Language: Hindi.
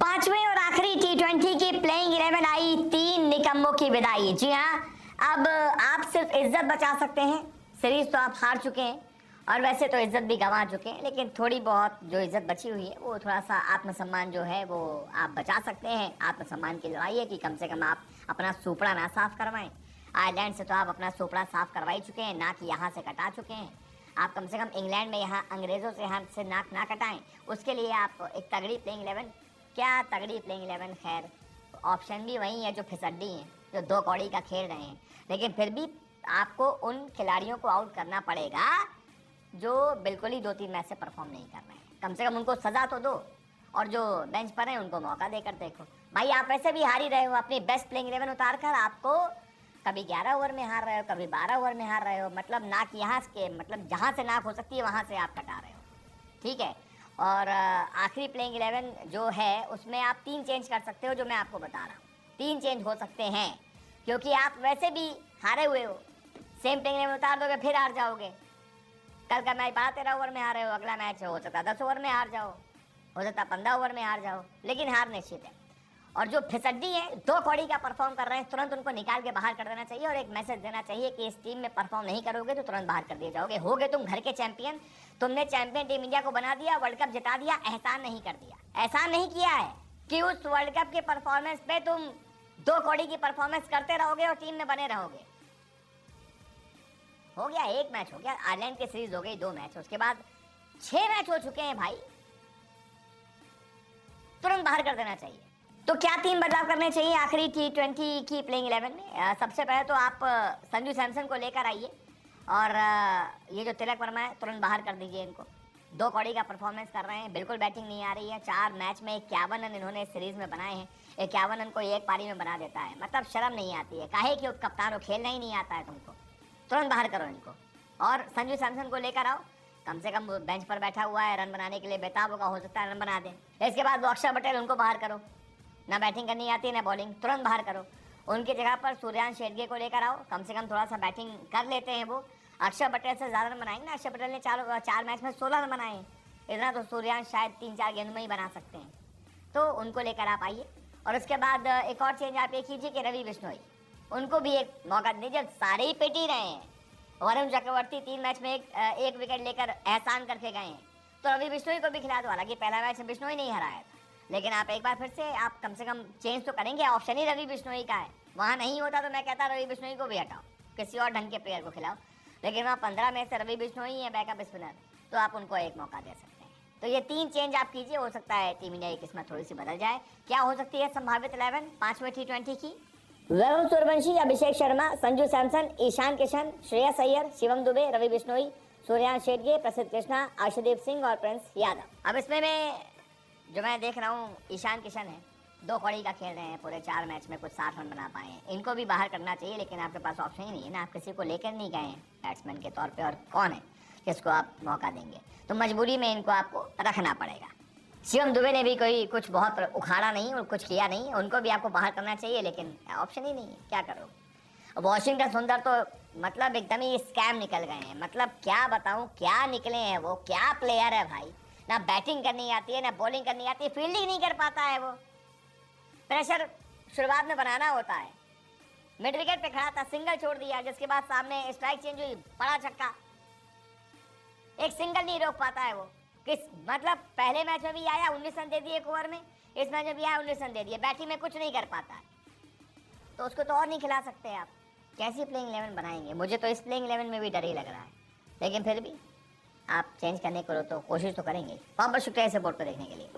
पांचवें और आखिरी टी20 की प्लेइंग 11 आई, 3 निकम्मों की विदाई। जी हाँ, अब आप सिर्फ इज्जत बचा सकते हैं। सीरीज तो आप हार चुके हैं और वैसे तो इज्जत भी गंवा चुके हैं, लेकिन थोड़ी बहुत जो इज्जत बची हुई है वो थोड़ा सा आत्मसम्मान जो है वो आप बचा सकते हैं। आत्मसम्मान की लड़ाई है कि कम से कम आप अपना सुपड़ा ना साफ करवाएं। आयरलैंड से तो आप अपना सुपड़ा साफ करवा ही चुके हैं, नाक यहाँ से कटा चुके हैं। आप कम से कम इंग्लैंड में यहाँ अंग्रेज़ों से हाथ से नाक ना कटाएं। उसके लिए आप एक तगड़ी प्लेइंग 11, क्या तगड़ी प्लेइंग 11, खैर ऑप्शन भी वही है जो फिसड्डी हैं, जो दो कौड़ी का खेल रहे हैं, लेकिन फिर भी आपको उन खिलाड़ियों को आउट करना पड़ेगा जो बिल्कुल ही 2-3 मैच से परफॉर्म नहीं कर रहे हैं। कम से कम उनको सजा तो दो, और जो बेंच पर हैं उनको मौका देकर देखो। भाई आप वैसे भी हार ही रहे हो, अपनी बेस्ट प्लेइंग 11 उतार कर आपको कभी 11 ओवर में हार रहे हो, कभी 12 ओवर में हार रहे हो। मतलब नाक यहाँ के, मतलब जहाँ से नाक हो सकती है वहाँ से आप कटा रहे हो, ठीक है। और आखिरी प्लेइंग 11 जो है उसमें आप 3 चेंज कर सकते हो, जो मैं आपको बता रहा हूँ। 3 चेंज हो सकते हैं क्योंकि आप वैसे भी हारे हुए हो। सेम प्लेइंग 11 उतार दोगे फिर हार जाओगे। कल का मैच 12-13 ओवर में हारे हो, अगला मैच हो सकता है 10 ओवर में हार जाओ, हो सकता है 15 ओवर में हार जाओ, लेकिन हार निश्चित है। और जो फिसड्डी है, दो कौड़ी का परफॉर्म कर रहे हैं, तुरंत उनको निकाल के बाहर कर देना चाहिए और एक मैसेज देना चाहिए कि इस टीम में परफॉर्म नहीं करोगे तो तुरंत बाहर कर दिए जाओगे। होगे तुम घर के चैंपियन, तुमने चैंपियन टीम इंडिया को बना दिया, वर्ल्ड कप जिता दिया, एहसान नहीं कर दिया। एहसान नहीं किया है कि उस वर्ल्ड कप के परफॉर्मेंस पे तुम दो कौड़ी की परफॉर्मेंस करते रहोगे और टीम में बने रहोगे। हो गया, एक मैच हो गया, आयरलैंड की सीरीज हो गई 2 मैच, उसके बाद 6 मैच हो चुके हैं भाई, तुरंत बाहर कर देना चाहिए। तो क्या 3 बदलाव करने चाहिए आखिरी टी20 की प्लेइंग 11 में? सबसे पहले तो आप संजू सैमसन को लेकर आइए और ये जो तिलक वर्मा है तुरंत बाहर कर दीजिए इनको। 2 कौड़ी का परफॉर्मेंस कर रहे हैं, बिल्कुल बैटिंग नहीं आ रही है। 4 मैच में 51 रन इन्होंने सीरीज में बनाए हैं। 51 रन को एक पारी में बना देता है, मतलब शर्म नहीं आती है। काहे कि कप्तान हो, खेलना ही नहीं आता है तुमको, तुरंत बाहर करो इनको। और संजू सैमसन को लेकर आओ, कम से कम बेंच पर बैठा हुआ है, रन बनाने के लिए बेताब होगा, हो सकता है रन बना दें। इसके बाद वो अक्षर पटेल, उनको बाहर करो, ना बैटिंग करनी आती है ना बॉलिंग, तुरंत बाहर करो। उनकी जगह पर सूर्यांश शेरगिल को लेकर आओ, कम से कम थोड़ा सा बैटिंग कर लेते हैं वो। अक्षर पटेल से ज़्यादा रन बनाएंगे ना, अक्षर पटेल ने 4 मैच में 16 रन बनाए हैं, इतना तो सूर्यांश शायद 3-4 गेंद में ही बना सकते हैं। तो उनको लेकर आप आइए। और उसके बाद एक और चेंज आप ये कीजिए कि रवि बिश्नोई, उनको भी एक मौका दीजिए। सारे ही पिट ही रहे हैं, वरुण चक्रवर्ती 3 मैच में एक विकेट लेकर एहसान करके गए हैं, तो रवि बिश्नोई को भी खिला दो। हालांकि पहला मैच बिश्नोई नहीं हराया था, लेकिन आप एक बार फिर से आप कम से कम चेंज तो करेंगे। ऑप्शन ही रवि बिश्नोई का है, वहाँ नहीं होता तो मैं कहता रवि बिश्नोई को भी हटाओ, किसी और ढंग के प्लेयर को खिलाओ। लेकिन वहाँ 15 में से रवि बिश्नोई है बैकअप स्पिनर, तो आप उनको एक मौका दे सकते हैं। तो ये 3 चेंज आप कीजिए, हो सकता है टीम इंडिया की किस्मत थोड़ी सी बदल जाए। क्या हो सकती है संभावित 11 5वें टी20 की? वरुण सूर्यवंशी, अभिषेक शर्मा, संजू सैमसन, ईशान किशन, श्रेयस अय्यर, शिवम दुबे, रवि बिश्नोई, सूर्यांश शेरगिल, प्रसिद्ध कृष्णा, अर्शदीप सिंह और प्रिंस यादव। अब इसमें मैं जो मैं देख रहा हूँ, ईशान किशन है, 2 कौड़ी का खेल रहे हैं, पूरे 4 मैच में कुछ 60 रन बना पाए हैं, इनको भी बाहर करना चाहिए। लेकिन आपके पास ऑप्शन ही नहीं है ना, आप किसी को लेकर नहीं गए हैं बैट्समैन के तौर पे, और कौन है किसको आप मौका देंगे, तो मजबूरी में इनको आपको रखना पड़ेगा। शिवम दुबे ने भी कोई कुछ बहुत उखाड़ा नहीं और कुछ किया नहीं, उनको भी आपको बाहर करना चाहिए, लेकिन ऑप्शन ही नहीं है, क्या करो। वॉशिंगटन सुंदर तो मतलब एकदम ही स्कैम निकल गए हैं, मतलब क्या बताऊँ, क्या निकले हैं वो, क्या प्लेयर है भाई। ना बैटिंग करनी आती है, ना बॉलिंग करनी आती है, फील्डिंग नहीं कर पाता है वो। प्रेशर शुरुआत में बनाना होता है, मिड विकेट पे खड़ा था, सिंगल छोड़ दिया, जिसके बाद सामने स्ट्राइक चेंज हुई, बड़ा छक्का, एक सिंगल नहीं रोक पाता है वो। किस मतलब पहले मैच में भी आया 19 रन दे दिए 1 ओवर में, इस मैच में भी आया 19 रन दे दिए, बैटिंग में कुछ नहीं कर पाता है, तो उसको तो और नहीं खिला सकते आप। कैसी प्लेइंग 11 बनाएंगे? मुझे तो इस प्लेइंग 11 में भी डर ही लग रहा है, लेकिन फिर भी आप चेंज करने को तो कोशिश तो करेंगे। बहुत बहुत शुक्रिया इस रिपोर्ट को देखने के लिए।